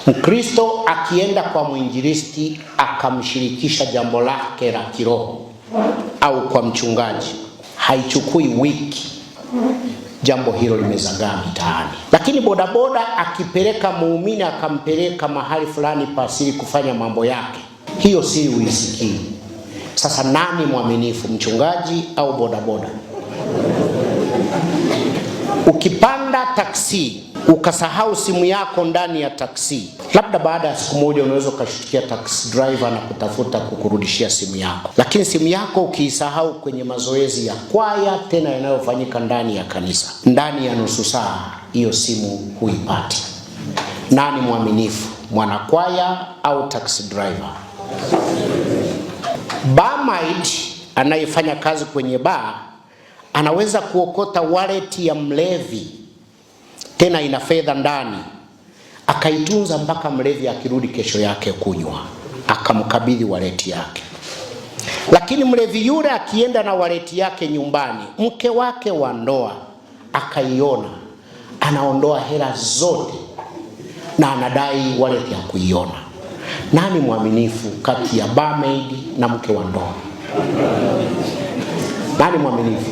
Mkristo akienda kwa mwinjilisti akamshirikisha jambo lake la kiroho au kwa mchungaji, haichukui wiki jambo hilo limezagaa mitaani. Lakini bodaboda akipeleka muumini akampeleka mahali fulani pasiri kufanya mambo yake, hiyo si uisikii. Sasa nani mwaminifu, mchungaji au bodaboda? Ukipanda taksi ukasahau simu yako ndani ya taksi, labda baada ya siku moja unaweza ukashtukia taxi driver na kutafuta kukurudishia simu yako. Lakini simu yako ukiisahau kwenye mazoezi ya kwaya tena yanayofanyika ndani ya kanisa, ndani ya nusu saa hiyo simu huipati. Nani mwaminifu, mwanakwaya au taxi driver? Barmaid anayefanya kazi kwenye bar anaweza kuokota wallet ya mlevi, tena ina fedha ndani, akaitunza mpaka mlevi akirudi kesho yake kunywa, akamkabidhi wallet yake. Lakini mlevi yule akienda na wallet yake nyumbani, mke wake wa ndoa akaiona, anaondoa hela zote na anadai wallet ya kuiona. Nani mwaminifu kati ya barmaid na mke wa ndoa? Nani mwaminifu?